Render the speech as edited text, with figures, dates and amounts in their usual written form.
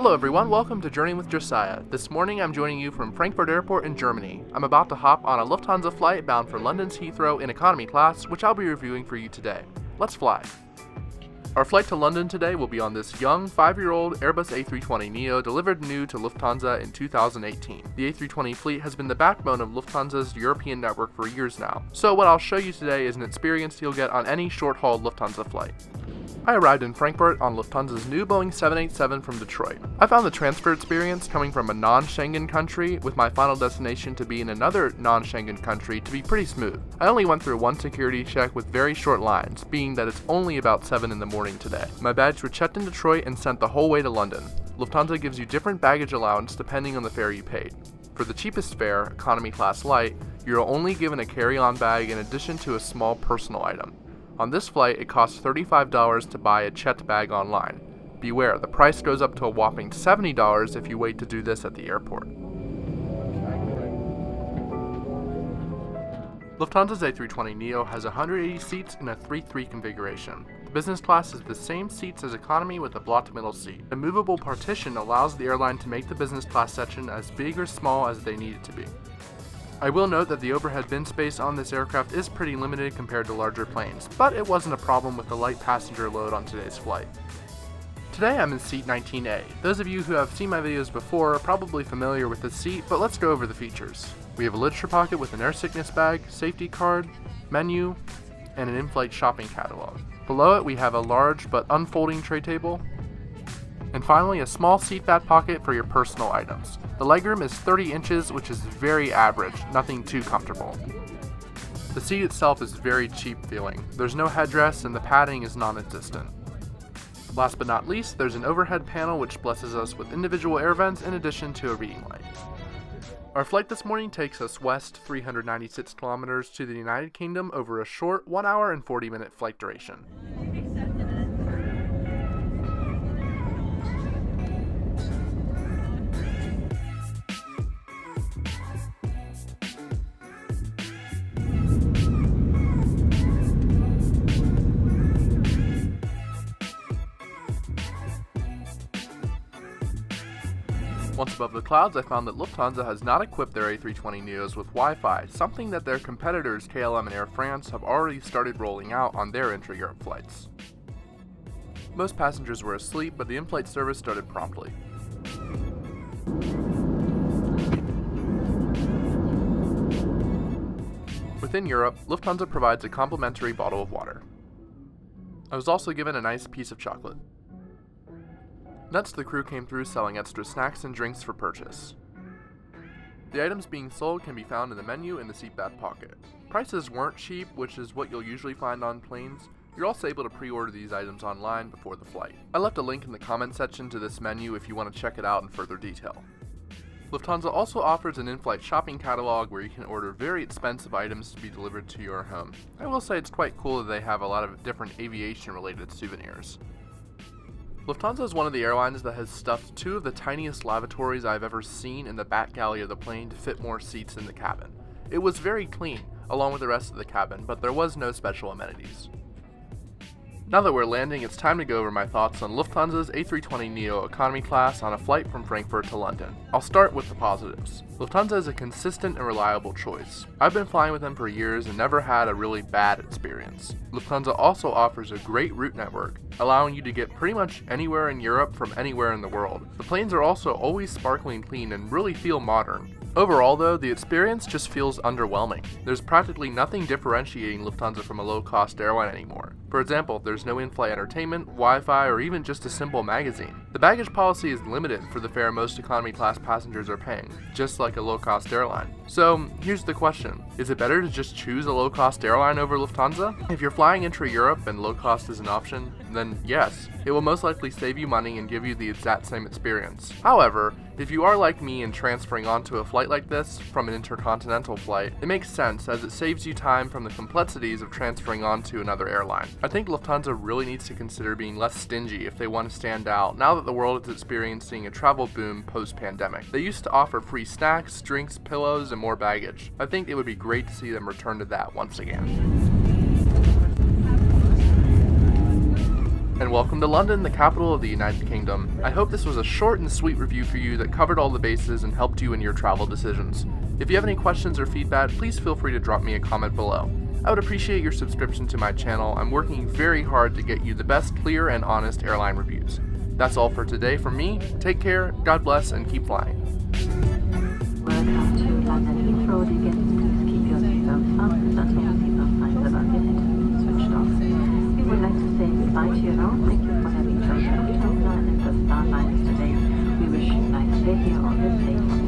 Hello everyone, welcome to Journey with Josiah. This morning I'm joining you from Frankfurt Airport in Germany. I'm about to hop on a Lufthansa flight bound for London's Heathrow in economy class, which I'll be reviewing for you today. Let's fly. Our flight to London today will be on this young 5-year-old Airbus A320neo delivered new to Lufthansa in 2018. The A320 fleet has been the backbone of Lufthansa's European network for years now, so what I'll show you today is an experience you'll get on any short-haul Lufthansa flight. I arrived in Frankfurt on Lufthansa's new Boeing 787 from Detroit. I found the transfer experience coming from a non-Schengen country with my final destination to be in another non-Schengen country to be pretty smooth. I only went through one security check with very short lines, being that it's only about 7 in the morning today. My bags were checked in Detroit and sent the whole way to London. Lufthansa gives you different baggage allowance depending on the fare you paid. For the cheapest fare, economy class light, you're only given a carry-on bag in addition to a small personal item. On this flight, it costs $35 to buy a checked bag online. Beware, the price goes up to a whopping $70 if you wait to do this at the airport. Lufthansa's A320neo has 180 seats in a 3-3 configuration. The business class is the same seats as economy with a blocked middle seat. A movable partition allows the airline to make the business class section as big or small as they need it to be. I will note that the overhead bin space on this aircraft is pretty limited compared to larger planes, but it wasn't a problem with the light passenger load on today's flight. Today I'm in seat 19A. Those of you who have seen my videos before are probably familiar with this seat, but let's go over the features. We have a literature pocket with an air sickness bag, safety card, menu, and an in-flight shopping catalog. Below it we have a large but unfolding tray table, and finally a small seat back pocket for your personal items. The legroom is 30 inches, which is very average, nothing too comfortable. The seat itself is very cheap feeling. There's no headrest and the padding is non-existent. Last but not least, there's an overhead panel which blesses us with individual air vents in addition to a reading light. Our flight this morning takes us west 396 kilometers to the United Kingdom over a short 1 hour and 40-minute flight duration. Once above the clouds, I found that Lufthansa has not equipped their A320neos with Wi-Fi, something that their competitors KLM and Air France have already started rolling out on their intra-Europe flights. Most passengers were asleep, but the in-flight service started promptly. Within Europe, Lufthansa provides a complimentary bottle of water. I was also given a nice piece of chocolate. Next, the crew came through selling extra snacks and drinks for purchase. The items being sold can be found in the menu in the seat back pocket. Prices weren't cheap, which is what you'll usually find on planes. You're also able to pre-order these items online before the flight. I left a link in the comment section to this menu if you want to check it out in further detail. Lufthansa also offers an in-flight shopping catalog where you can order very expensive items to be delivered to your home. I will say it's quite cool that they have a lot of different aviation-related souvenirs. Lufthansa is one of the airlines that has stuffed 2 of the tiniest lavatories I've ever seen in the back galley of the plane to fit more seats in the cabin. It was very clean, along with the rest of the cabin, but there was no special amenities. Now that we're landing, it's time to go over my thoughts on Lufthansa's A320neo economy class on a flight from Frankfurt to London. I'll start with the positives. Lufthansa is a consistent and reliable choice. I've been flying with them for years and never had a really bad experience. Lufthansa also offers a great route network, allowing you to get pretty much anywhere in Europe from anywhere in the world. The planes are also always sparkling clean and really feel modern. Overall though, the experience just feels underwhelming. There's practically nothing differentiating Lufthansa from a low-cost airline anymore. For example, there's no in-flight entertainment, Wi-Fi, or even just a simple magazine. The baggage policy is limited for the fare most economy class passengers are paying, just like a low-cost airline. So here's the question. Is it better to just choose a low-cost airline over Lufthansa? If you're flying intra-Europe and low-cost is an option, then yes, it will most likely save you money and give you the exact same experience. However, if you are like me and transferring onto a flight like this from an intercontinental flight, it makes sense as it saves you time from the complexities of transferring onto another airline. I think Lufthansa really needs to consider being less stingy if they want to stand out now that the world is experiencing a travel boom post-pandemic. They used to offer free snacks, drinks, pillows, and more baggage. I think it would be great to see them return to that once again. And welcome to London, the capital of the United Kingdom. I hope this was a short and sweet review for you that covered all the bases and helped you in your travel decisions. If you have any questions or feedback, please feel free to drop me a comment below. I would appreciate your subscription to my channel. I'm working very hard to get you the best, clear, and honest airline reviews. That's all for today from me. Take care, God bless, and keep flying. Welcome to London Heathrow. Again, please keep your seatbelt fastened until the seatbelt signs above your head switched off. We would like to say goodbye to you now. Thank you for having chosen Lufthansa and the Star Alliance today. We wish you a nice stay here on this day.